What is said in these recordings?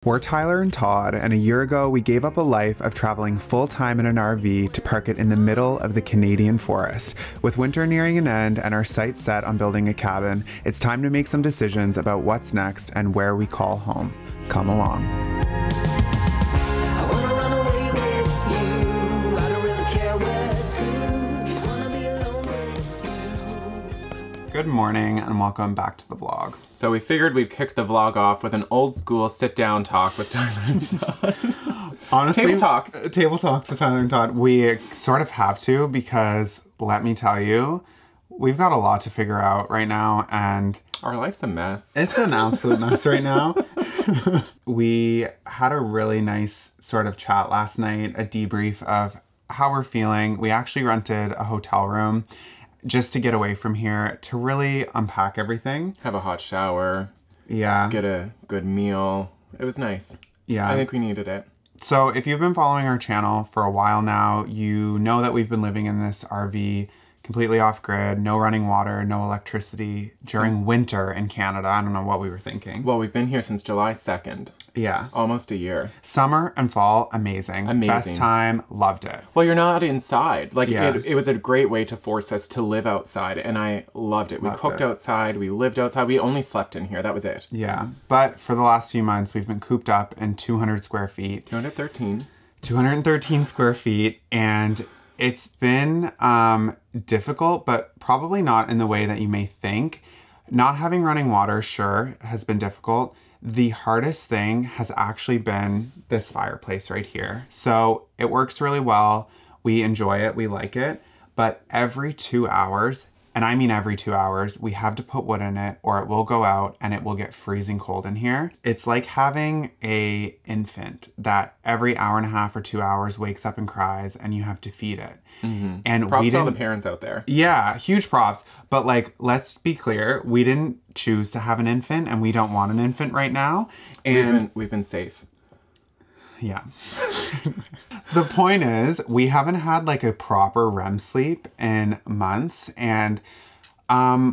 We're Tyler and Todd, and a year ago we gave up a life of traveling full-time in an RV to park it in the middle of the Canadian forest. With winter nearing an end and our sights set on building a cabin, it's time to make some decisions about what's next and where we call home. Come along. Good morning and welcome back to the vlog. So we figured we'd kick the vlog off with an old school sit-down talk with Tyler and Todd. Honestly, Table talks. Table talks with Tyler and Todd. We sort of have to because, let me tell you, we've got a lot to figure out right now and... Our life's a mess. It's an absolute mess right now. We had a really nice sort of chat last night, a debrief of how we're feeling. We actually rented a hotel room just to get away from here, to really unpack everything. Have a hot shower. Yeah. Get a good meal. It was nice. Yeah. I think we needed it. So if you've been following our channel for a while now, you know that we've been living in this RV completely off-grid, no running water, no electricity during winter in Canada. I don't know what we were thinking. Well, we've been here since July 2nd. Yeah. Almost a year. Summer and fall, amazing. Amazing. Best time, loved it. Well, you're not inside. Like, Yeah. it was a great way to force us to live outside, and I loved it. We cooked outside, we lived outside, we only slept in here. That was it. Yeah. But for the last few months, we've been cooped up in 200 square feet. 213. 213 square feet, and it's been difficult, but probably not in the way that you may think. Not having running water, sure, has been difficult. The hardest thing has actually been this fireplace right here. So it works really well. We enjoy it, we like it, but every 2 hours, and I mean every 2 hours, we have to put wood in it or it will go out and it will get freezing cold in here. It's like having an infant that every hour and a half or 2 hours wakes up and cries and you have to feed it. Mm-hmm. And props we to all didn't, the parents out there. Yeah, huge props. But like, let's be clear, we didn't choose to have an infant and we don't want an infant right now. And we've been safe. Yeah. The point is, we haven't had like a proper REM sleep in months, and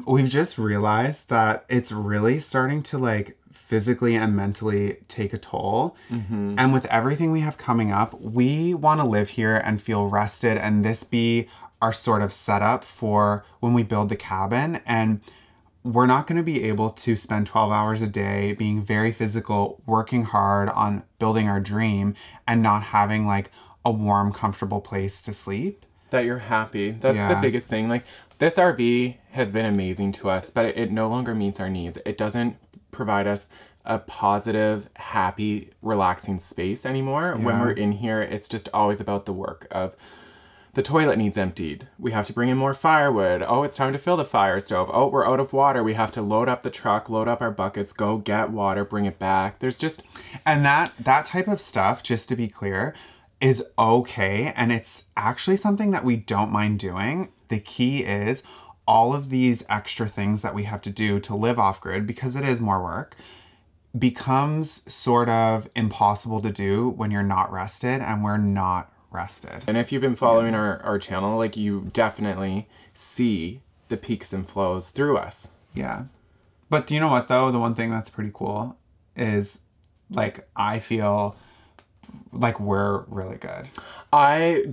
we've just realized that it's really starting to like physically and mentally take a toll. Mm-hmm. And with everything we have coming up, we want to live here and feel rested, and this be our sort of setup for when we build the cabin. And we're not going to be able to spend 12 hours a day being very physical, working hard on building our dream and not having like a warm, comfortable place to sleep. That you're happy. That's the biggest thing. Like, this RV has been amazing to us, but it no longer meets our needs. It doesn't provide us a positive, happy, relaxing space anymore. Yeah. When we're in here, it's just always about the work of the toilet needs emptied. We have to bring in more firewood. Oh, it's time to fill the fire stove. Oh, we're out of water. We have to load up the truck, load up our buckets, go get water, bring it back. There's just... And that type of stuff, just to be clear, is okay. And it's actually something that we don't mind doing. The key is all of these extra things that we have to do to live off-grid, because it is more work, becomes sort of impossible to do when you're not rested, and we're not rested. And if you've been following our channel, like, you definitely see the peaks and flows through us. Yeah. But do you know what though? The one thing that's pretty cool is, like, I feel like we're really good. I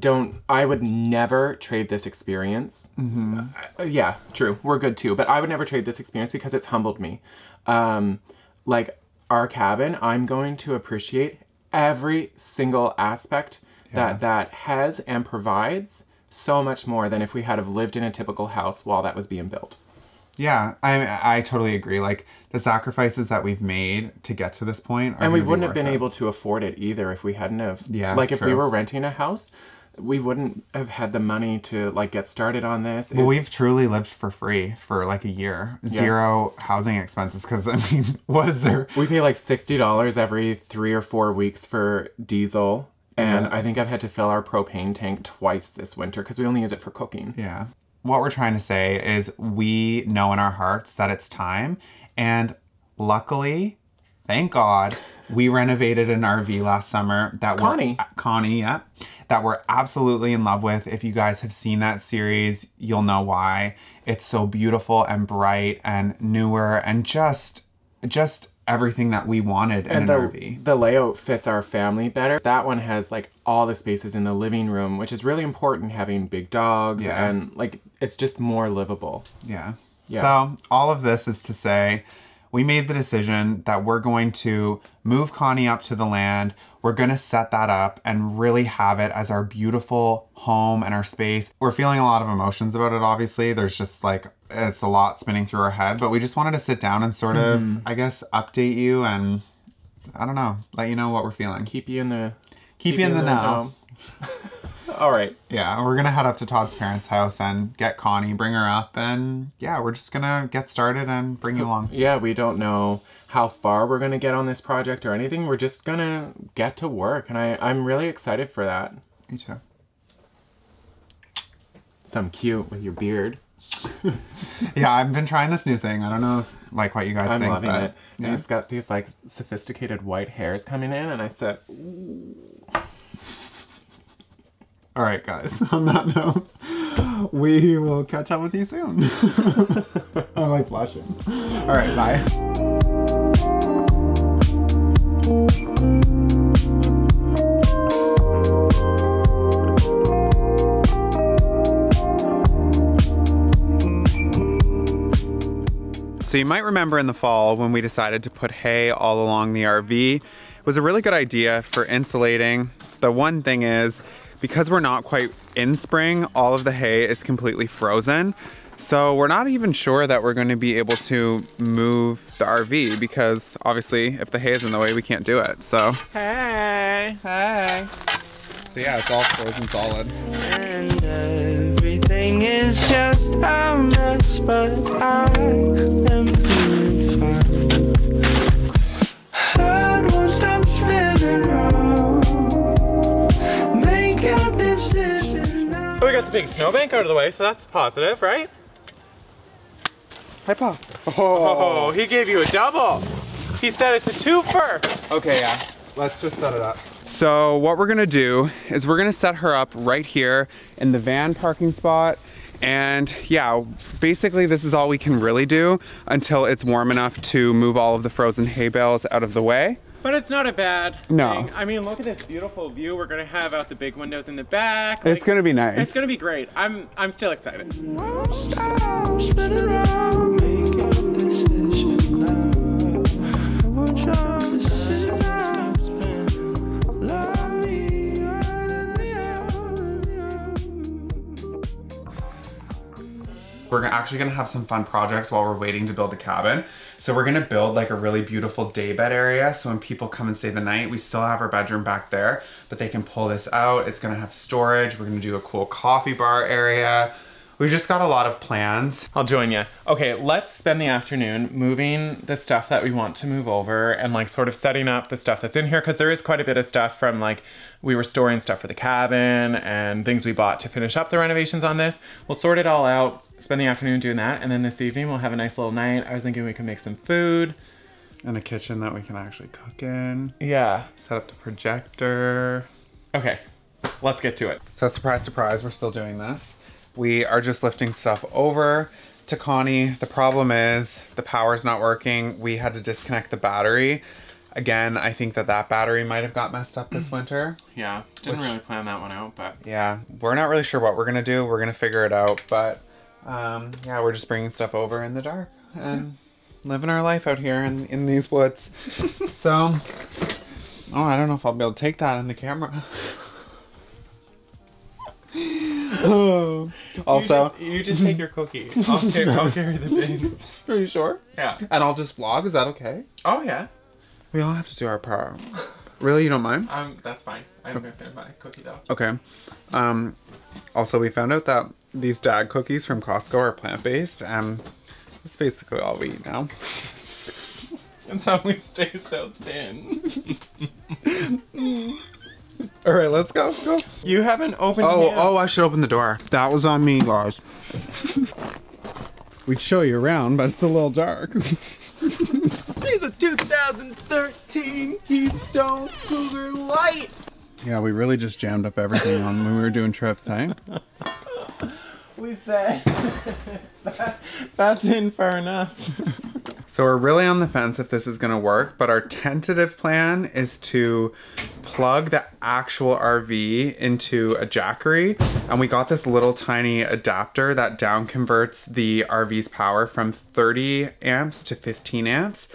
would never trade this experience. Mm-hmm. Yeah, true. We're good too. But I would never trade this experience because it's humbled me. Like, our cabin, I'm going to appreciate every single aspect that has and provides so much more than if we had have lived in a typical house while that was being built. Yeah, I totally agree. Like, the sacrifices that we've made to get to this point are and we wouldn't have been able to afford it either if we hadn't have. Yeah, like, if we were renting a house, we wouldn't have had the money to like get started on this. Well, we've truly lived for free for like a year. Yeah. Zero housing expenses, because I mean, what is there? We pay like $60 every 3 or 4 weeks for diesel. And I think I've had to fill our propane tank twice this winter because we only use it for cooking. Yeah. What we're trying to say is we know in our hearts that it's time. And luckily, thank God, we renovated an RV last summer that Connie, yeah, that we're absolutely in love with. If you guys have seen that series, you'll know why. It's so beautiful and bright and newer and just everything that we wanted in an RV. The layout fits our family better. That one has like all the spaces in the living room, which is really important, having big dogs, and like it's just more livable. Yeah. So all of this is to say, we made the decision that we're going to move Connie up to the land. We're going to set that up and really have it as our beautiful home and our space. We're feeling a lot of emotions about it, obviously. There's just like, it's a lot spinning through our head, but we just wanted to sit down and sort of, I guess, update you and, I don't know, let you know what we're feeling. Keep you in the know. All right. Yeah, we're going to head up to Todd's parents' house and get Connie, bring her up, and yeah, we're just going to get started and bring you along. Yeah, we don't know how far we're going to get on this project or anything. We're just going to get to work, and I'm really excited for that. Me too. Some cute with your beard. Yeah, I've been trying this new thing. I don't know like what you guys think. I'm loving it. Yeah. And it's got these like sophisticated white hairs coming in, and I said, ooh. All right, guys, on that note, we will catch up with you soon. I'm like blushing. All right, bye. So you might remember in the fall when we decided to put hay all along the RV. It was a really good idea for insulating. The one thing is, because we're not quite in spring, all of the hay is completely frozen. So we're not even sure that we're going to be able to move the RV because obviously if the hay is in the way, we can't do it. So, hey. So yeah, it's all frozen solid. And everything is just a mess, but I am doing fine. Heart won't stop spinning round. Make a decision now. Oh, we got the big snowbank out of the way, so that's positive, right? Hi, Pa. Oh, he gave you a double. He said it's a twofer. Okay, yeah. Let's just set it up. So what we're gonna do is we're gonna set her up right here in the van parking spot. And yeah, basically this is all we can really do until it's warm enough to move all of the frozen hay bales out of the way. But it's not a bad thing. I mean, look at this beautiful view we're gonna have out the big windows in the back. Like, it's gonna be nice. It's gonna be great. I'm still excited. We're actually gonna have some fun projects while we're waiting to build a cabin. So we're gonna build like a really beautiful day bed area. So when people come and stay the night, we still have our bedroom back there, but they can pull this out. It's gonna have storage. We're gonna do a cool coffee bar area. We've just got a lot of plans. I'll join you. Okay, let's spend the afternoon moving the stuff that we want to move over and like sort of setting up the stuff that's in here, because there is quite a bit of stuff from like, we were storing stuff for the cabin and things we bought to finish up the renovations on this. We'll sort it all out, spend the afternoon doing that, and then this evening we'll have a nice little night. I was thinking we could make some food. And a kitchen that we can actually cook in. Yeah. Set up the projector. Okay, let's get to it. So surprise, surprise, we're still doing this. We are just lifting stuff over to Connie. The problem is the power's not working. We had to disconnect the battery. Again, I think that battery might have got messed up this winter. Yeah, didn't really plan that one out, but. Yeah, we're not really sure what we're gonna do. We're gonna figure it out, but yeah, we're just bringing stuff over in the dark and living our life out here in these woods. So, oh, I don't know if I'll be able to take that in the camera. Oh. Also, you just take your cookie. I'll carry the bins. Are you sure? Yeah. And I'll just vlog. Is that okay? Oh yeah. We all have to do our part. Really, you don't mind? That's fine. I'm gonna finish my cookie though. Okay. Also, we found out that these dad cookies from Costco are plant-based, and that's basically all we eat now. That's how we stay so thin. All right, let's go. You haven't opened. Oh, I should open the door. That was on me, guys. We'd show you around, but it's a little dark. It's a 2013 Keystone Cougar Light. Yeah, we really just jammed up everything on when we were doing trips, hey? We said that's in far enough. So we're really on the fence if this is gonna work, but our tentative plan is to plug the actual RV into a Jackery. And we got this little tiny adapter that down converts the RV's power from 30 amps to 15 amps.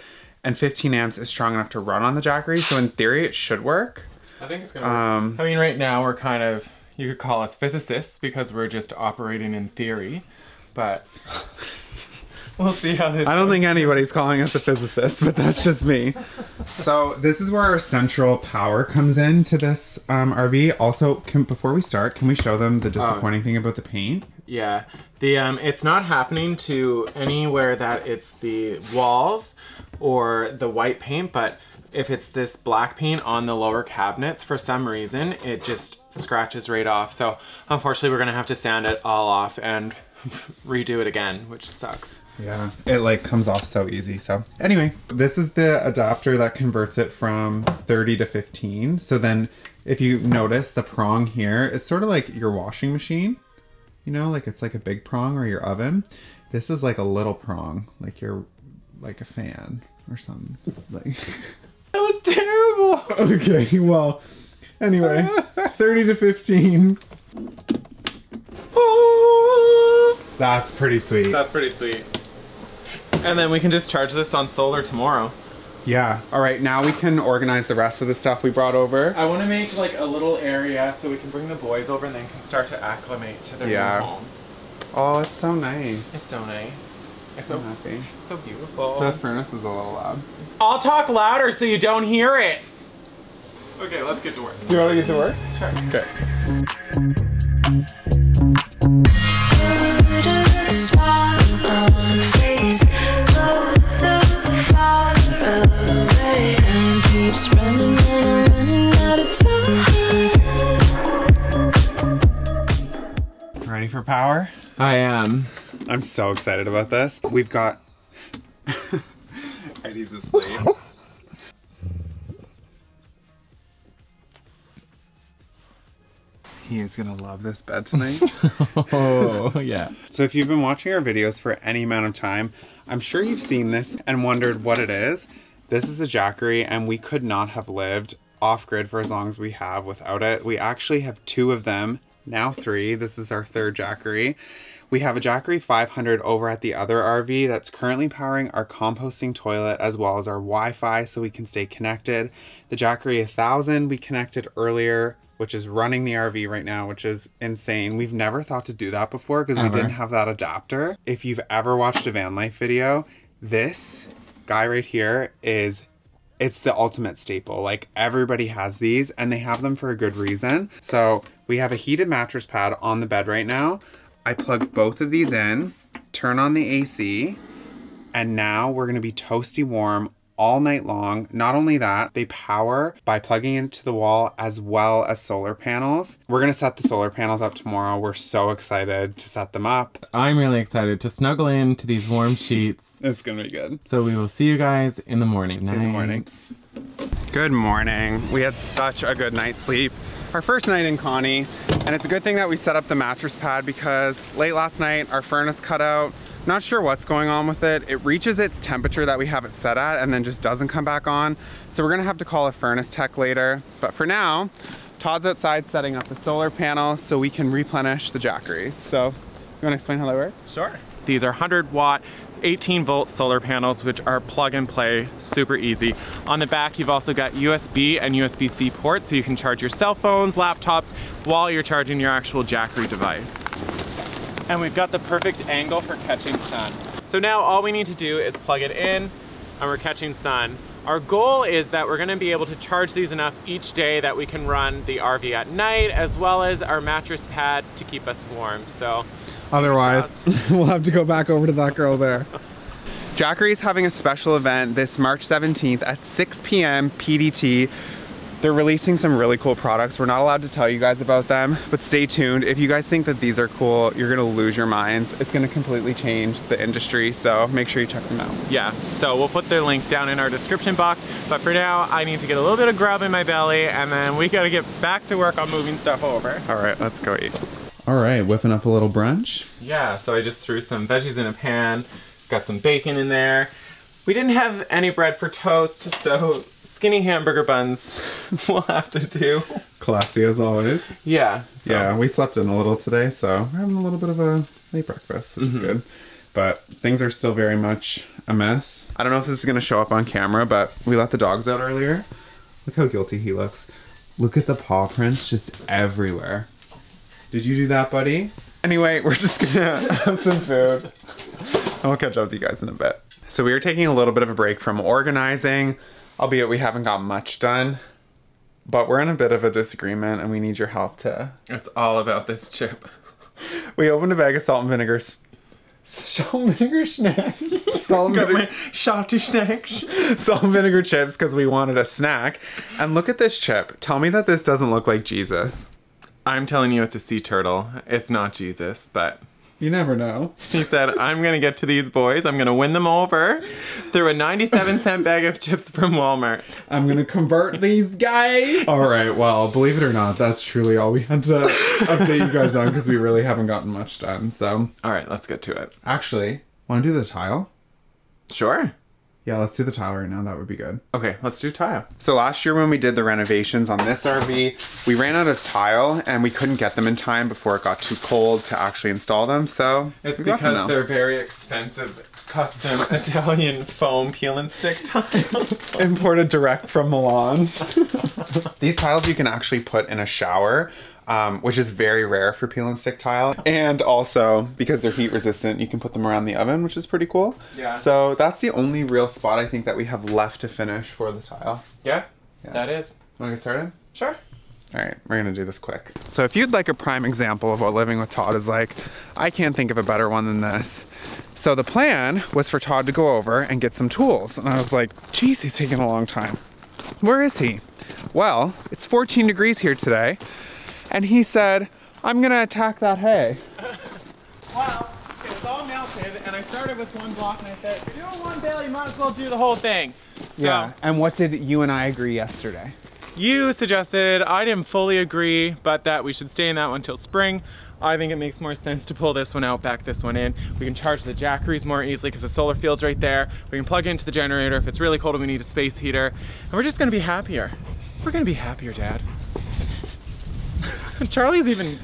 And 15 amps is strong enough to run on the Jackery. So in theory, it should work. I think it's gonna work. I mean, right now we're kind of, you could call us physicists because we're just operating in theory, but we'll see how this I don't think anybody's calling us a physicist, but that's just me. So this is where our central power comes in to this RV. Also, before we start, can we show them the disappointing thing about the paint? Yeah, it's not happening to anywhere that it's the walls or the white paint, but if it's this black paint on the lower cabinets, for some reason, it just scratches right off. So unfortunately, we're gonna have to sand it all off and redo it again, which sucks. Yeah, it like comes off so easy. So anyway, this is the adapter that converts it from 30 to 15. So then if you notice, the prong here is sort of like your washing machine, you know, like it's like a big prong, or your oven. This is like a little prong, like you're like a fan or something. Like that was terrible. Okay, well, anyway, 30 to 15. That's pretty sweet. That's pretty sweet. And then we can just charge this on solar tomorrow. Yeah. All right, now we can organize the rest of the stuff we brought over. I want to make like a little area so we can bring the boys over and then can start to acclimate to their new home. Oh, it's so nice. It's so nice. It's so happy. So beautiful. The furnace is a little loud. I'll talk louder so you don't hear it. Okay, let's get to work. Do you want to get to work? Sure. Okay. Ready for power? I am. I'm so excited about this. We've got... Eddie's asleep. He is gonna love this bed tonight. Oh, yeah. So if you've been watching our videos for any amount of time, I'm sure you've seen this and wondered what it is. This is a Jackery, and we could not have lived off-grid for as long as we have without it. We actually have 2 of them, now 3. This is our 3rd Jackery. We have a Jackery 500 over at the other RV that's currently powering our composting toilet as well as our Wi-Fi so we can stay connected. The Jackery 1000 we connected earlier, which is running the RV right now, which is insane. We've never thought to do that before because we didn't have that adapter. If you've ever watched a van life video, this guy right here it's the ultimate staple. Like, everybody has these and they have them for a good reason. So we have a heated mattress pad on the bed right now. I plug both of these in, turn on the AC, and now we're gonna be toasty warm all night long. Not only that, they power by plugging into the wall as well as solar panels. We're gonna set the solar panels up tomorrow. We're so excited to set them up. I'm really excited to snuggle into these warm sheets. It's gonna be good. So we will see you guys in the morning. In the morning. Good morning. We had such a good night's sleep. Our first night in Connie, and it's a good thing that we set up the mattress pad because late last night our furnace cut out. Not sure what's going on with it. It reaches its temperature that we have it set at and then just doesn't come back on. So we're gonna have to call a furnace tech later. But for now, Todd's outside setting up the solar panels so we can replenish the Jackeries. So you wanna explain how they work? Sure. These are 100-watt, 18-volt solar panels, which are plug and play, super easy. On the back, you've also got USB and USB-C ports, so you can charge your cell phones, laptops, while you're charging your actual Jackery device. And we've got the perfect angle for catching sun. So now all we need to do is plug it in, and we're catching sun. Our goal is that we're gonna be able to charge these enough each day that we can run the RV at night, as well as our mattress pad to keep us warm. So otherwise, we'll have to go back over to that girl there. Jackery is having a special event this March 17th at 6 p.m. PDT. They're releasing some really cool products. We're not allowed to tell you guys about them, but stay tuned. If you guys think that these are cool, you're gonna lose your minds. It's gonna completely change the industry, so make sure you check them out. Yeah, so we'll put their link down in our description box, but for now, I need to get a little bit of grub in my belly, and then we gotta get back to work on moving stuff over. All right, let's go eat. All right, whipping up a little brunch. Yeah, so I just threw some veggies in a pan, got some bacon in there. We didn't have any bread for toast, so skinny hamburger buns we'll have to do. Classy as always. Yeah. So. Yeah, we slept in a little today, so we're having a little bit of a late breakfast, which is good. But things are still very much a mess. I don't know if this is gonna show up on camera, but we let the dogs out earlier. Look how guilty he looks. Look at the paw prints just everywhere. Did you do that, buddy? Anyway, we're just gonna have some food. I'll catch up with you guys in a bit. So we are taking a little bit of a break from organizing, albeit we haven't got much done, but we're in a bit of a disagreement and we need your help to... It's all about this chip. We opened a bag of salt and vinegar snacks. Salt and vinegar snacks. Salt and vinegar chips because we wanted a snack. And look at this chip. Tell me that this doesn't look like Jesus. I'm telling you it's a sea turtle. It's not Jesus, but... You never know. He said, I'm gonna get to these boys. I'm gonna win them over through a 97-cent bag of chips from Walmart. I'm gonna convert these guys. All right, well, believe it or not, that's truly all we had to update you guys on because we really haven't gotten much done, so. All right, let's get to it. Actually, wanna do the tile? Sure. Yeah, let's do the tile right now. That would be good. Okay, let's do tile. So last year when we did the renovations on this RV, we ran out of tile and we couldn't get them in time before it got too cold to actually install them. So it's because they're very expensive custom Italian foam peel and stick tiles. Imported direct from Milan. These tiles you can actually put in a shower. Which is very rare for peel and stick tile. And also, because they're heat resistant, you can put them around the oven, which is pretty cool. Yeah. So that's the only real spot I think that we have left to finish for the tile. Yeah. That is. Wanna get started? Sure. All right, we're gonna do this quick. So if you'd like a prime example of what living with Todd is like, I can't think of a better one than this. So the plan was for Todd to go over and get some tools. And I was like, geez, he's taking a long time. Where is he? Well, it's 14 degrees here today. And he said, I'm gonna attack that hay. Well, it was all melted, and I started with one block, and I said, if you're doing one bale, you might as well do the whole thing. So, yeah, and what did you and I agree yesterday? You suggested, I didn't fully agree, but that we should stay in that one till spring. I think it makes more sense to pull this one out, back this one in. We can charge the Jackeries more easily because the solar field's right there. We can plug into the generator if it's really cold and we need a space heater. And we're just gonna be happier. We're gonna be happier, Dad. Charlie's even...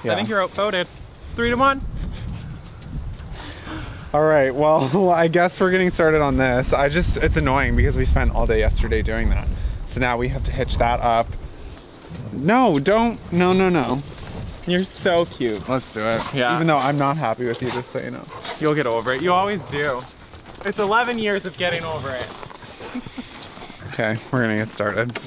Yeah. I think you're outvoted. 3-1. All right, well, I guess we're getting started on this. It's annoying because we spent all day yesterday doing that. So now we have to hitch that up. No, don't, no. You're so cute. Let's do it. Yeah. Even though I'm not happy with you, just so you know. You'll get over it. You always do. It's 11 years of getting over it. Okay, we're gonna get started.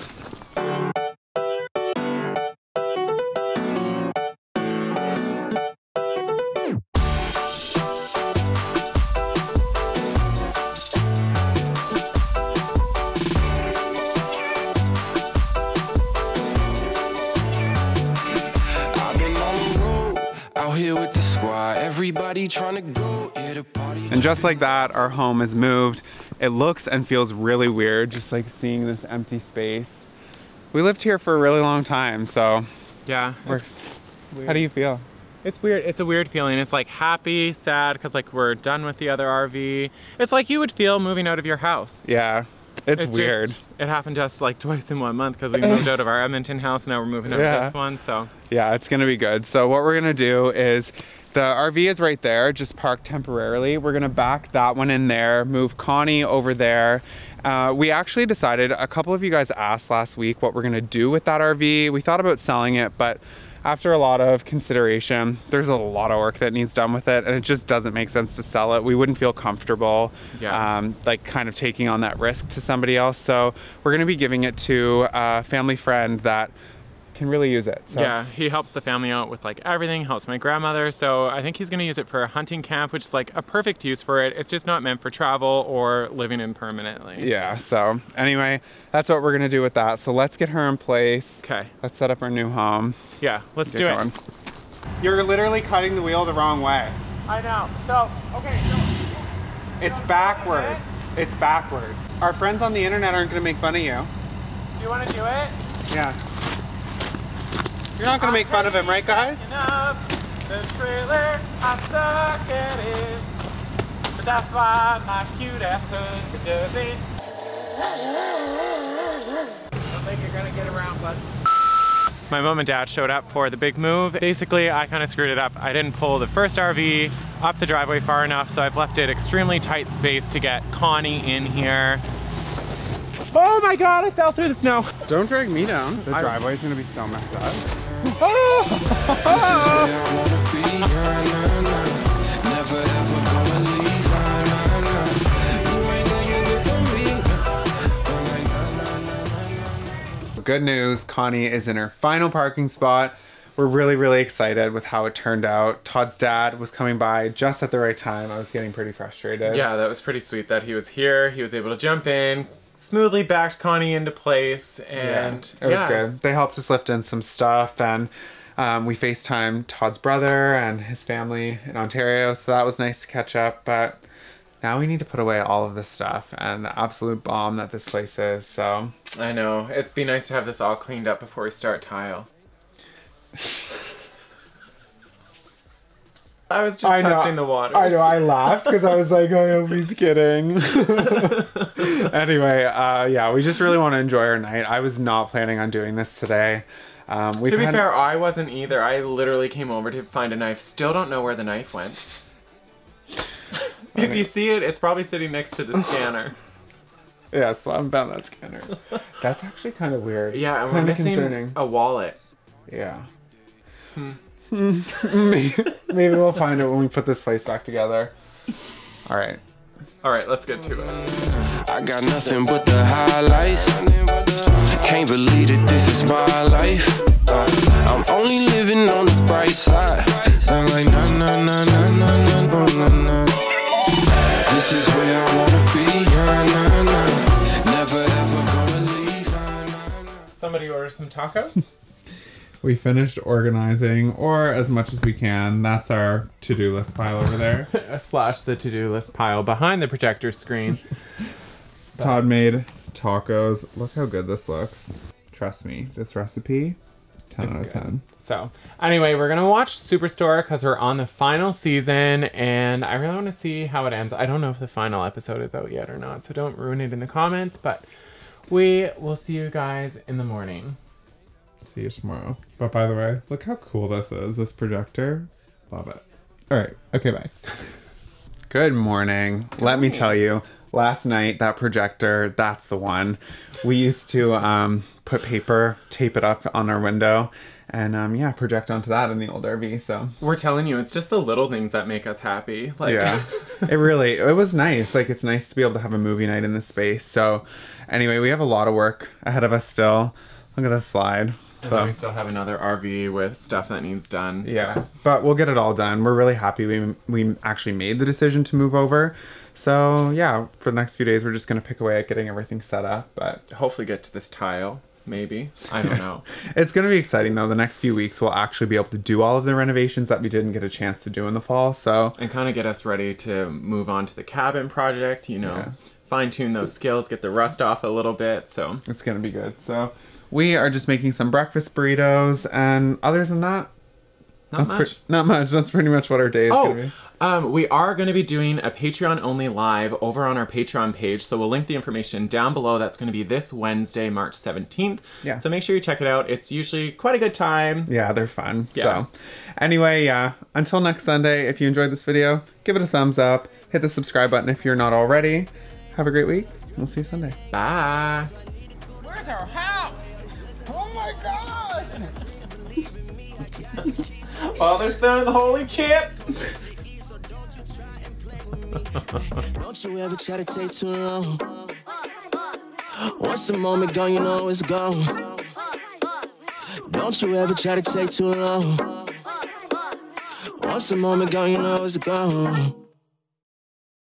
And just like that, our home is moved. It looks and feels really weird, just like seeing this empty space. We lived here for a really long time, so yeah. How do you feel? It's weird. It's a weird feeling. It's like happy, sad, because like we're done with the other RV. It's like you would feel moving out of your house. Yeah, it's weird. It happened to us like twice in 1 month because we moved out of our Edmonton house and now we're moving out of this one, so. Yeah, it's gonna be good. So what we're gonna do is, the RV is right there, just parked temporarily. We're gonna back that one in there, move Connie over there. We actually decided, a couple of you guys asked last week what we're gonna do with that RV. We thought about selling it, but after a lot of consideration, there's a lot of work that needs done with it and it just doesn't make sense to sell it. We wouldn't feel comfortable like kind of taking on that risk to somebody else. So we're gonna be giving it to a family friend that can really use it. So. Yeah, he helps the family out with like everything, helps my grandmother. So I think he's gonna use it for a hunting camp, which is like a perfect use for it. It's just not meant for travel or living in permanently. Yeah, so anyway, that's what we're gonna do with that. So let's get her in place. Okay. Let's set up our new home. Yeah, let's do it. You're literally cutting the wheel the wrong way. I know. So, okay, so. It's backwards. It's backwards. Our friends on the internet aren't gonna make fun of you. Do you wanna do it? Yeah. You're not gonna make fun of him, right guys? The trailer, I suck at it. That's why my cute ass husband does it. Don't think you're gonna get around, bud. My mom and dad showed up for the big move. Basically, I kind of screwed it up. I didn't pull the first RV up the driveway far enough, so I've left it extremely tight space to get Connie in here. Oh my God, I fell through the snow. Don't drag me down. The driveway's gonna be so messed up. Good news, Connie is in her final parking spot. We're really, really excited with how it turned out. Todd's dad was coming by just at the right time. I was getting pretty frustrated. Yeah, that was pretty sweet that he was here. He was able to jump in, smoothly backed Connie into place, and it was good. They helped us lift in some stuff, and we FaceTimed Todd's brother and his family in Ontario, so that was nice to catch up. But now we need to put away all of this stuff and the absolute bomb that this place is, so. I know. It'd be nice to have this all cleaned up before we start tile. I was just testing the waters. I know, I laughed because I was like, oh, he's kidding. Anyway, yeah, we just really want to enjoy our night. I was not planning on doing this today. To be fair, I wasn't either. I literally came over to find a knife. Still don't know where the knife went. If you see it, it's probably sitting next to the scanner. Yeah, so I haven't found that scanner. That's actually kind of weird. Yeah, and we're missing a wallet. Yeah. Maybe we'll find it when we put this place back together. All right. All right, let's get to it. I got nothing but the highlights. Can't believe that this is my life. I'm only living on the bright side. I'm like, na na na na na na na na. This is where I wanna be. Na na na. Never ever gonna leave. Somebody order some tacos? We finished organizing, or as much as we can. That's our to-do list pile over there. Slash the to-do list pile behind the projector screen. Todd made tacos. Look how good this looks. Trust me, this recipe, 10 out of 10. So, anyway, we're gonna watch Superstore because we're on the final season, and I really want to see how it ends. I don't know if the final episode is out yet or not, so don't ruin it in the comments, but we will see you guys in the morning. See you tomorrow. But by the way, look how cool this is, this projector. Love it. All right, okay, bye. Good morning. Let me tell you, last night, that projector, that's the one. We used to put paper, tape it up on our window, and yeah, project onto that in the old RV, so. We're telling you, it's just the little things that make us happy. Like, yeah, it was nice. Like, it's nice to be able to have a movie night in this space. So anyway, we have a lot of work ahead of us still. Look at this slide. And then we still have another RV with stuff that needs done. So. Yeah, but we'll get it all done. We're really happy we actually made the decision to move over. So yeah, for the next few days, we're just gonna pick away at getting everything set up, but hopefully get to this tile, maybe. I don't know. It's gonna be exciting though. The next few weeks, we'll actually be able to do all of the renovations that we didn't get a chance to do in the fall, so. And kind of get us ready to move on to the cabin project, you know, fine tune those skills, get the rust off a little bit, so. It's gonna be good, so. We are just making some breakfast burritos, and other than that, not much. Not much. That's pretty much what our day is going to be. We are going to be doing a Patreon only live over on our Patreon page, so we'll link the information down below. That's going to be this Wednesday, March 17th. Yeah. So make sure you check it out. It's usually quite a good time. Yeah, they're fun. Yeah. So anyway, yeah, until next Sunday, if you enjoyed this video, give it a thumbs up, hit the subscribe button if you're not already. Have a great week. We'll see you Sunday. Bye. Where's our house? Oh my God! Father's done the holy chip. Don't you ever try to take too long. Once the moment gone, you know it's gone. Don't you ever try to take too long. Once the moment gone, you know it's gone.